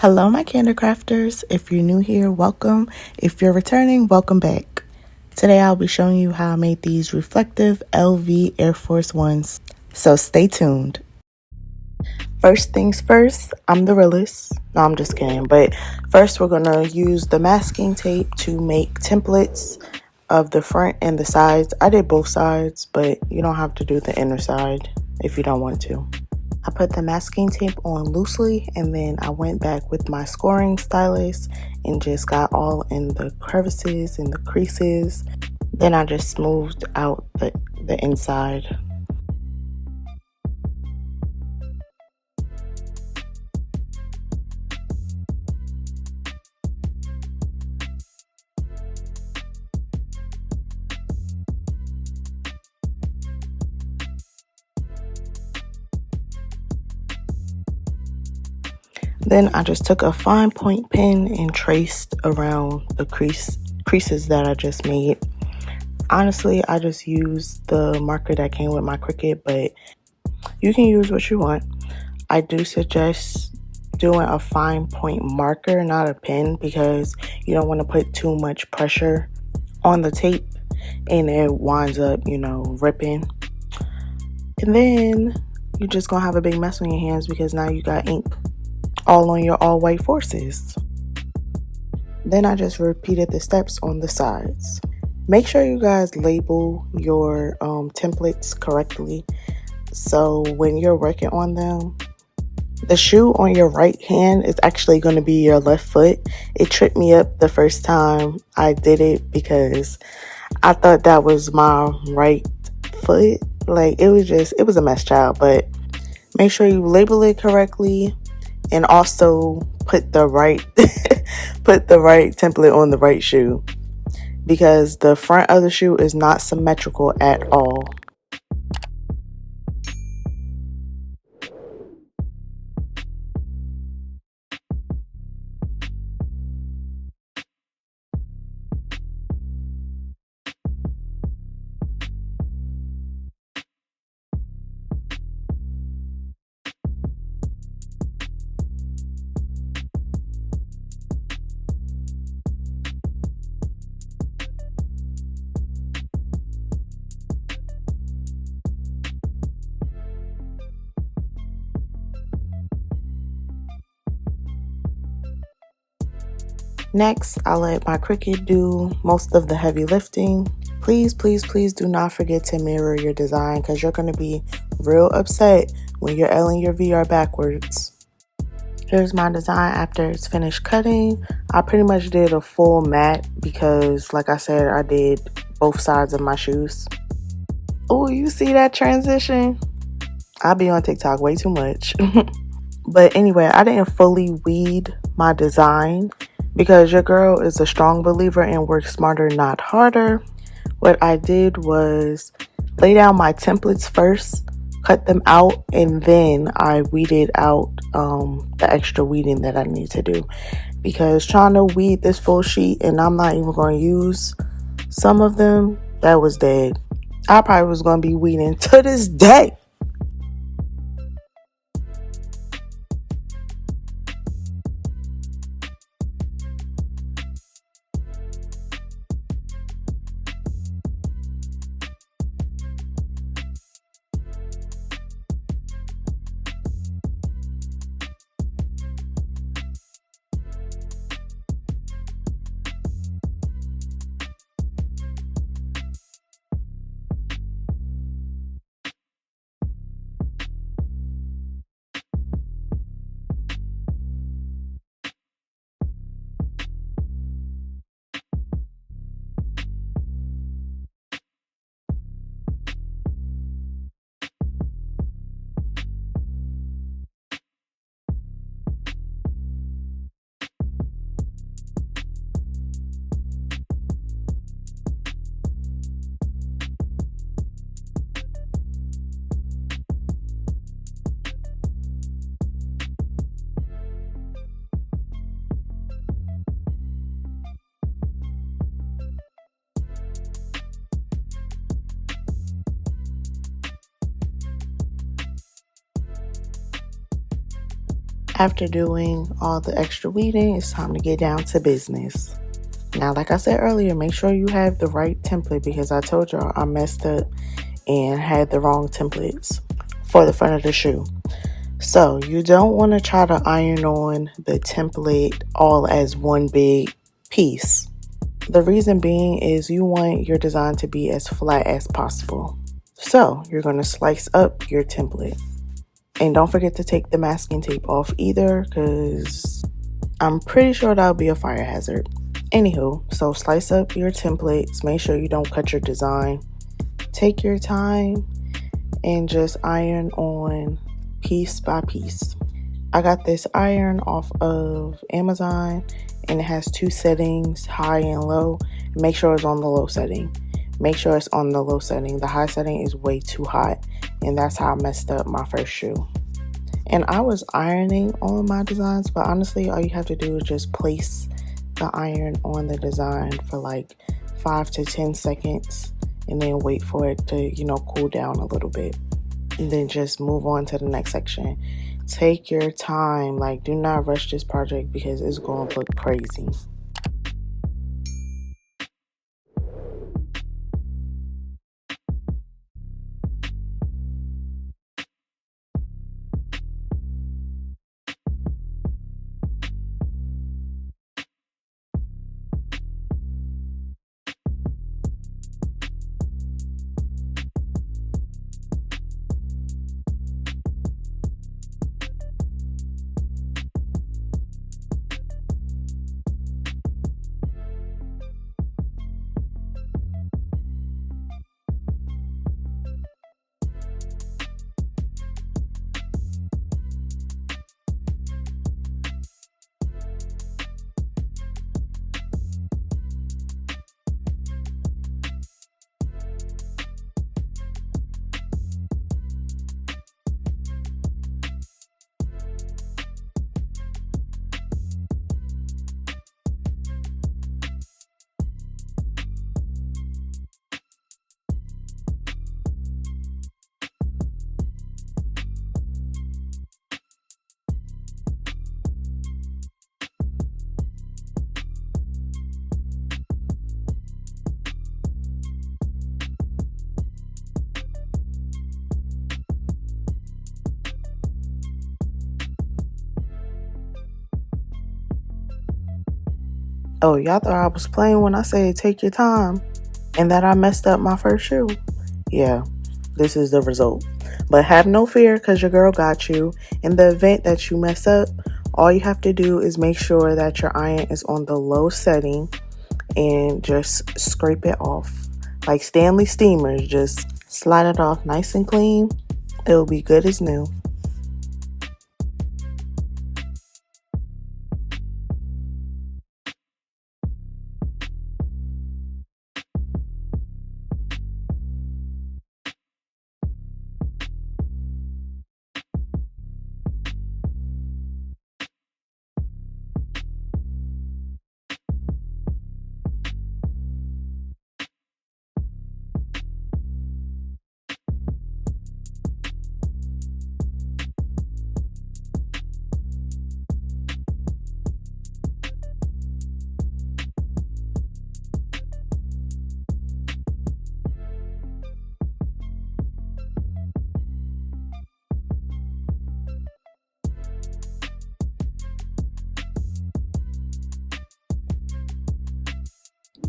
Hello, my Kandor crafters. If you're new here, welcome. If you're returning, welcome back. Today I'll be showing you how I made these reflective LV Air Force Ones. So stay tuned. First things first, I'm the realist. No, I'm just kidding. But first we're gonna use the masking tape to make templates of the front and the sides. I did both sides, but you don't have to do the inner side if you don't want to. I put the masking tape on loosely, and then I went back with my scoring stylus and just got all in the crevices and the creases. Then I just smoothed out the inside. Then I just took a fine point pen and traced around the creases that I just made. Honestly, I just used the marker that came with my Cricut, but you can use what you want. I do suggest doing a fine point marker, not a pen, because you don't want to put too much pressure on the tape and it winds up, ripping. And then you're just gonna have a big mess on your hands because now you got ink all on your all white forces. Then I just repeated the steps on the sides. Make sure you guys label your templates correctly, so when you're working on them, the shoe on your right hand is actually going to be your left foot. It tripped me up the first time I did it because I thought that was my right foot. Like, it was a mess, child. But make sure you label it correctly and also put the right put the right template on the right shoe, because the front of the shoe is not symmetrical at all. Next, I'll let my Cricut do most of the heavy lifting. Please, please, please do not forget to mirror your design, because you're going to be real upset when you're L'ing your VR backwards. Here's my design after it's finished cutting. I pretty much did a full mat because, like I said, I did both sides of my shoes. Oh, you see that transition? I be on TikTok way too much. But anyway, I didn't fully weed my design because your girl is a strong believer in work smarter, not harder. What I did was lay down my templates first, cut them out, and then I weeded out the extra weeding that I need to do. Because trying to weed this full sheet, and I'm not even going to use some of them, that was dead. I probably was going to be weeding to this day. After doing all the extra weeding, it's time to get down to business. Now, like I said earlier, make sure you have the right template because I told y'all I messed up and had the wrong templates for the front of the shoe. So you don't want to try to iron on the template all as one big piece. The reason being is you want your design to be as flat as possible. So you're going to slice up your template. And don't forget to take the masking tape off either, because I'm pretty sure that'll be a fire hazard. Anywho, so slice up your templates. Make sure you don't cut your design. Take your time and just iron on piece by piece. I got this iron off of Amazon and it has 2 settings, high and low. Make sure it's on the low setting. Make sure it's on the low setting. The high setting is way too hot, and that's how I messed up my first shoe. And I was ironing on my designs, but honestly, all you have to do is just place the iron on the design for like 5 to 10 seconds and then wait for it to, cool down a little bit. And then just move on to the next section. Take your time. Like, do not rush this project because it's going to look crazy. Oh, y'all thought I was playing when I said take your time and that I messed up my first shoe. Yeah, this is the result. But have no fear because your girl got you. In the event that you mess up, all you have to do is make sure that your iron is on the low setting and just scrape it off. Like Stanley steamers, just slide it off nice and clean. It'll be good as new.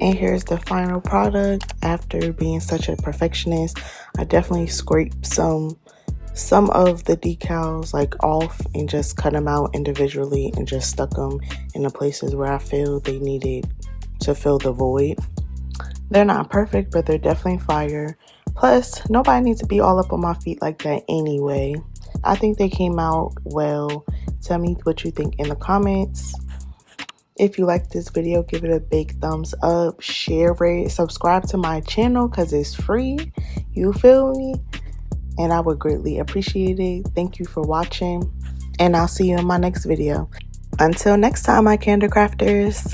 And here's the final product. After being such a perfectionist, I definitely scraped some of the decals like off and just cut them out individually and just stuck them in the places where I feel they needed to fill the void. They're not perfect, but they're definitely fire. Plus, nobody needs to be all up on my feet like that anyway. I think they came out well. Tell me what you think in the comments. If you like this video, give it a big thumbs up, share it, subscribe to my channel because it's free. You feel me? And I would greatly appreciate it. Thank you for watching, and I'll see you in my next video. Until next time, my Kandor crafters.